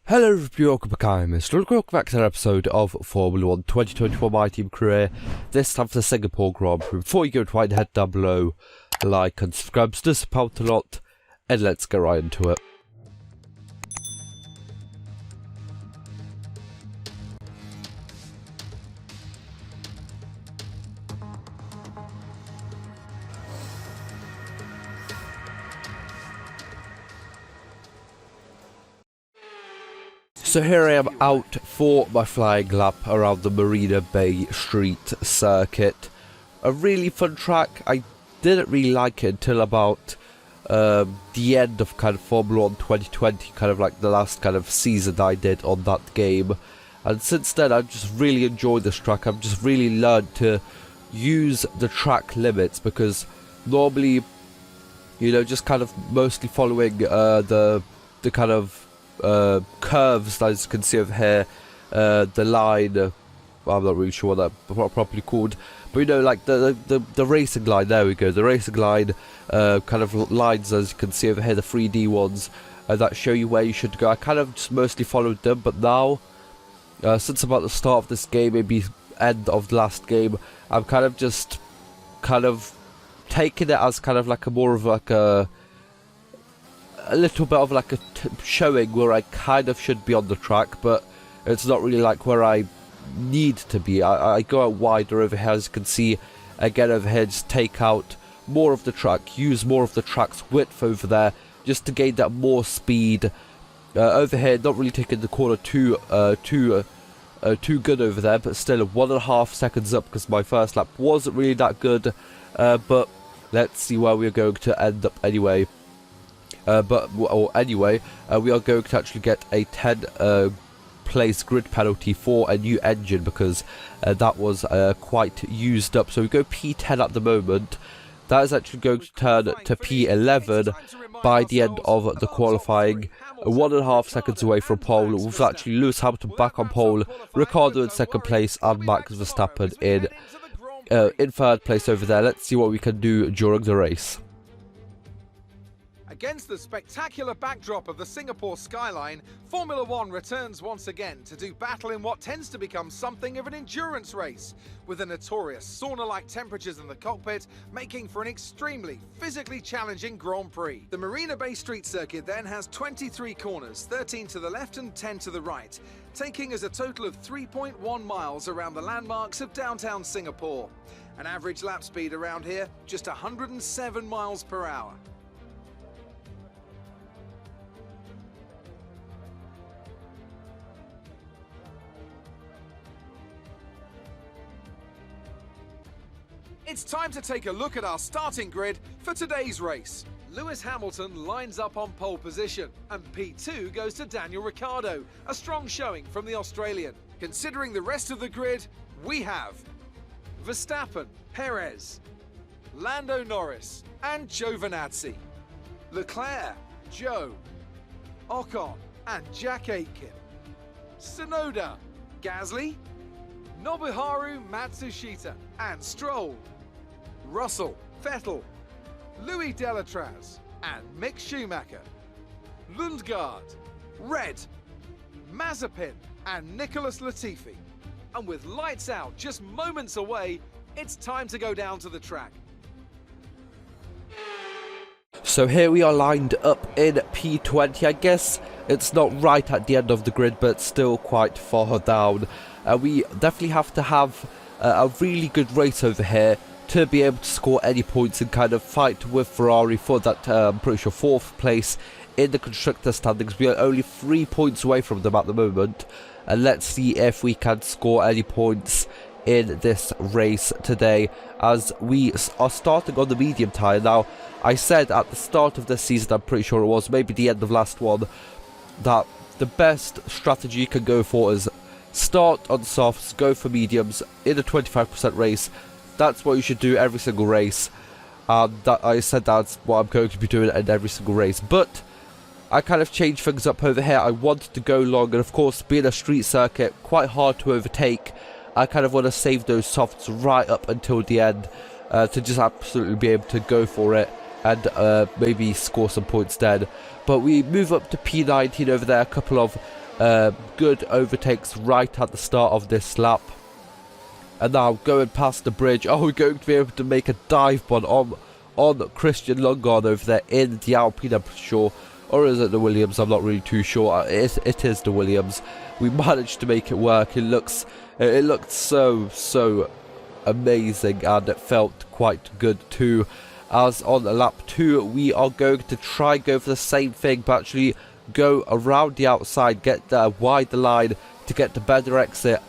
Hello everybody, welcome back. I'm MrRedClaw. Welcome back to another episode of Formula 1 2021 My Team Career. This time for the Singapore Grand Prix. Before you go to right, head down below, like and subscribe, does help a lot, and let's get right into it. So here I am out for my flying lap around the Marina Bay Street circuit. A really fun track. I didn't really like it until about the end of kind of Formula 1 2020, kind of like the last kind of season I did on that game. And since then I've just really enjoyed this track. I've just really learned to use the track limits, because normally, you know, just kind of mostly following the kind of curves, as you can see over here, the line, I'm not really sure what that properly called, but you know, like the racing line, there we go, the racing line, kind of lines, as you can see over here, the 3D ones, that show you where you should go. I kind of just mostly followed them, but now, since about the start of this game, maybe end of the last game, I'm kind of just taking it as kind of like a more of like a little bit of like a showing where I kind of should be on the track, but it's not really like where I need to be. I go out wider over here, as you can see. Again over here, just take out more of the track, use more of the track's width over there, just to gain that more speed. Over here, not really taking the corner too good over there, but still 1.5 seconds up, because my first lap wasn't really that good. But let's see where we're going to end up anyway. We are going to actually get a 10 place grid penalty for a new engine, because that was quite used up. So we go P10 at the moment. That is actually going to turn to P11 by the end of the qualifying. 1.5 seconds away from pole, with actually Lewis Hamilton back on pole, Ricciardo in second place, and Max Verstappen in third place over there. Let's see what we can do during the race. Against the spectacular backdrop of the Singapore skyline, Formula 1 returns once again to do battle in what tends to become something of an endurance race, with the notorious sauna-like temperatures in the cockpit making for an extremely physically challenging Grand Prix. The Marina Bay Street circuit then has 23 corners, 13 to the left and 10 to the right, taking us a total of 3.1 miles around the landmarks of downtown Singapore. An average lap speed around here, just 107 miles per hour. It's time to take a look at our starting grid for today's race. Lewis Hamilton lines up on pole position, and P2 goes to Daniel Ricciardo, a strong showing from the Australian. Considering the rest of the grid, we have Verstappen, Perez, Lando Norris, and Giovinazzi, Leclerc, Joe, Ocon, and Jack Aitken, Tsunoda, Gasly, Nobuharu Matsushita, and Stroll, Russell, Vettel, Louis Delatraz, and Mick Schumacher, Lundgaard, Red, Mazepin, and Nicholas Latifi. And with lights out just moments away, it's time to go down to the track. So here we are lined up in P20. I guess it's not right at the end of the grid, but still quite far down. We definitely have to have a really good race over here to be able to score any points and kind of fight with Ferrari for that, I'm pretty sure, 4th place in the constructor standings. We are only 3 points away from them at the moment, and let's see if we can score any points in this race today, as we are starting on the medium tyre. Now, I said at the start of this season, I'm pretty sure it was maybe the end of last one, that the best strategy you can go for is start on softs, go for mediums in a 25% race. That's what you should do every single race. I said that's what I'm going to be doing in every single race. But I kind of changed things up over here. I wanted to go long, and of course, being a street circuit, quite hard to overtake. I kind of want to save those softs right up until the end, to just absolutely be able to go for it and maybe score some points then. But we move up to P19 over there, a couple of Good overtakes right at the start of this lap. And now going past the bridge. Oh, we're going to be able to make a dive bomb on Christian Lundgaard over there in the Alpine, I'm sure. Or is it the Williams? I'm not really too sure. It is the Williams. We managed to make it work. It looked so amazing, and it felt quite good too. As on lap 2, we are going to try and go for the same thing, but actually go around the outside, get wide the line to get the better exit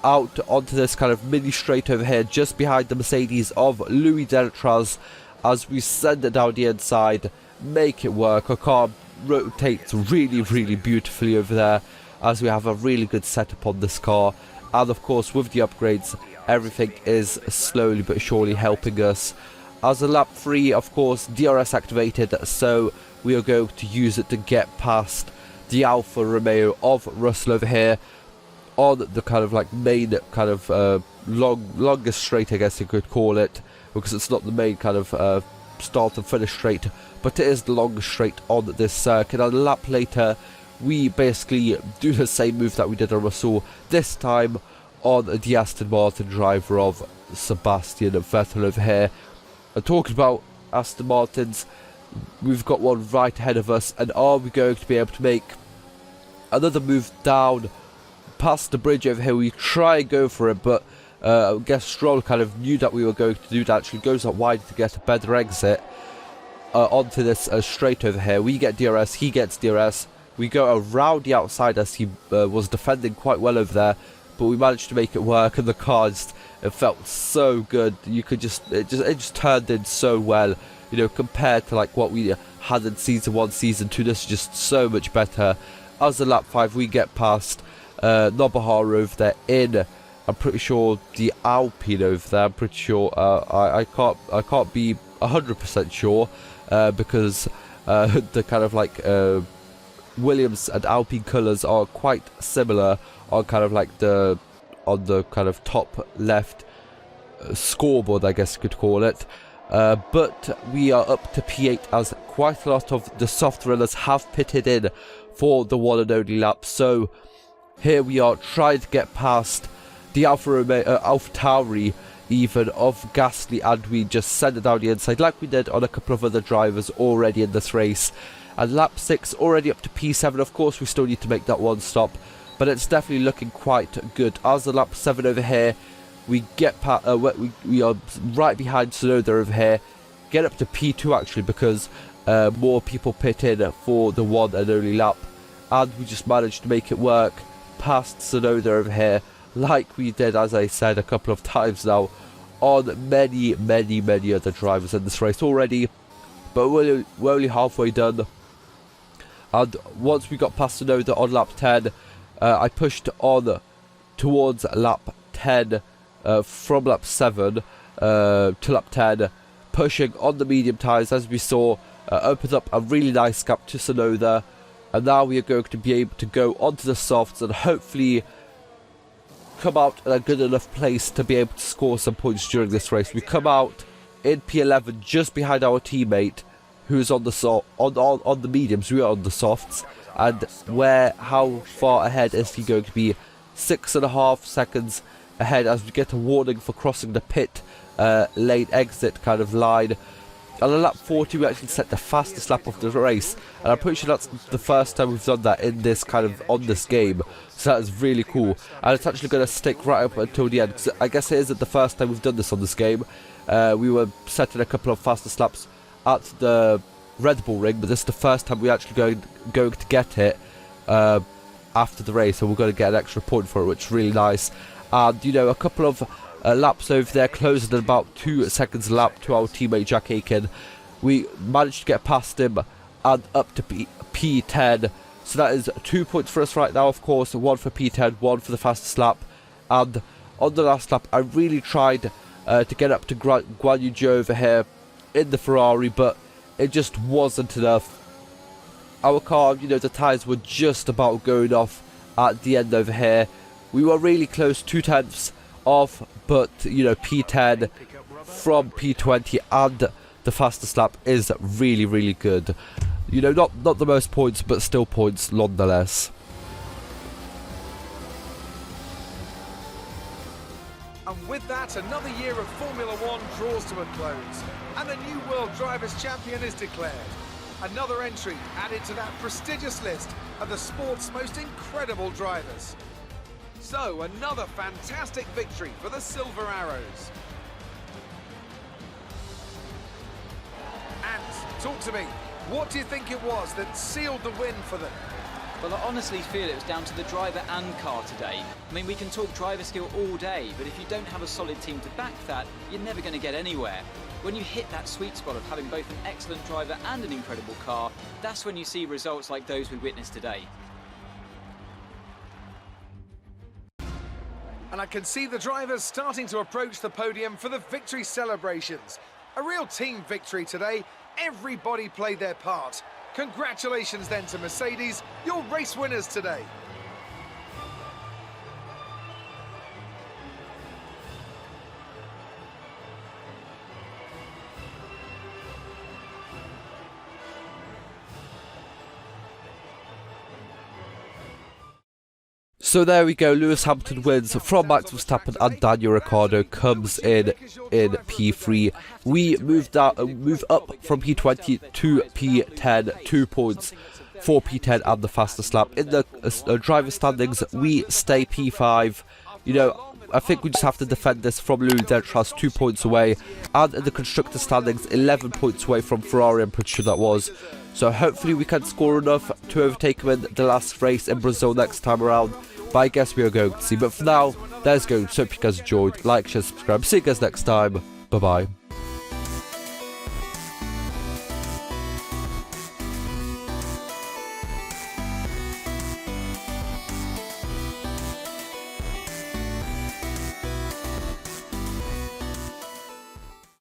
out onto this kind of mini straight over here, just behind the Mercedes of Louis Delatraz. As we send it down the inside, make it work. Our car rotates really beautifully over there, as we have a really good setup on this car. And of course, with the upgrades, everything is slowly but surely helping us. As a lap 3, of course, DRS activated, so we are going to use it to get past the Alfa Romeo of Russell over here on the kind of like main kind of longest straight, I guess you could call it, because it's not the main kind of start and finish straight, but it is the longest straight on this circuit. And a lap later, we basically do the same move that we did on Russell, this time on the Aston Martin driver of Sebastian Vettel over here. And talking about Aston Martins, we've got one right ahead of us, and are we going to be able to make another move down past the bridge over here? We try and go for it, but I guess Stroll kind of knew that we were going to do that. Actually goes up wide to get a better exit onto this straight over here. We get DRS, he gets DRS. We go around the outside as he was defending quite well over there, but we managed to make it work, and the car just, it felt so good. You could it just turned in so well, you know, compared to like what we had in season 1, season 2. This is just so much better. As a lap 5, we get past Nobuharu over there in, I'm pretty sure, the Alpine over there. I'm pretty sure. I can't be 100% sure because the kind of like Williams and Alpine colours are quite similar on kind of like on the kind of top left scoreboard, I guess you could call it. But we are up to P8, as quite a lot of the soft runners have pitted in for the one and only lap. So here we are trying to get past the AlphaTauri even of Gasly, and we just send it down the inside like we did on a couple of other drivers already in this race. And lap 6 already up to P7. Of course, we still need to make that one stop, but it's definitely looking quite good. As the lap 7 over here, we get we are right behind Tsunoda over here. Get up to P2 actually, because more people pit in for the one and only lap, and we just managed to make it work past Tsunoda over here, like we did, as I said, a couple of times now on many other drivers in this race already. But we're only halfway done. And once we got past Tsunoda on lap 10, I pushed on towards lap 10 from lap 7 to lap 10, pushing on the medium tyres, as we saw, opened up a really nice gap to Tsunoda. And now we are going to be able to go onto the softs and hopefully come out in a good enough place to be able to score some points during this race. We come out in P11 just behind our teammate, who's on the on the mediums. We are on the softs, and how far ahead is he going to be? 6.5 seconds ahead, as we get a warning for crossing the pit lane exit kind of line. And on lap 40, we actually set the fastest lap of the race, and I'm pretty sure that's the first time we've done that in this kind of on this game. So that is really cool, and it's actually going to stick right up until the end, because I guess it isn't the first time we've done this on this game. We were setting a couple of fastest laps at the Red Bull ring, but this is the first time we're actually going to get it after the race, and we're going to get an extra point for it, which is really nice. And you know, a couple of laps over there, closing at about 2 seconds a lap to our teammate Jack Aitken. We managed to get past him and up to P10, so that is 2 points for us right now. Of course, 1 for P10, 1 for the fastest lap. And on the last lap, I really tried to get up to Guan Yu Zhou over here in the Ferrari, but it just wasn't enough. Our car, you know, the tyres were just about going off at the end over here. We were really close, 2/10 off, but you know, P10 from P20 and the fastest lap is really good. You know, not the most points, but still points nonetheless. And with that, another year of Formula One draws to a close, and a new World Drivers' Champion is declared. Another entry added to that prestigious list of the sport's most incredible drivers. So, another fantastic victory for the Silver Arrows. And, talk to me, what do you think it was that sealed the win for them? Well, I honestly feel it was down to the driver and car today. I mean, we can talk driver skill all day, but if you don't have a solid team to back that, you're never going to get anywhere. When you hit that sweet spot of having both an excellent driver and an incredible car, that's when you see results like those we witnessed today. And I can see the drivers starting to approach the podium for the victory celebrations. A real team victory today. Everybody played their part. Congratulations then to Mercedes, your race winners today. So there we go, Lewis Hamilton wins from Max Verstappen and Daniel Ricciardo comes in P3. We move up from P20 to P10, 2 points for P10 and the fastest lap. In the driver standings, we stay P5. You know, I think we just have to defend this from Louis Detras, 2 points away. And in the constructor standings, 11 points away from Ferrari, I'm pretty sure that was. So hopefully we can score enough to overtake him in the last race in Brazil next time around. But I guess we are going to see. But for now, let's go. So if you guys enjoyed, like, share, subscribe. See you guys next time. Bye-bye.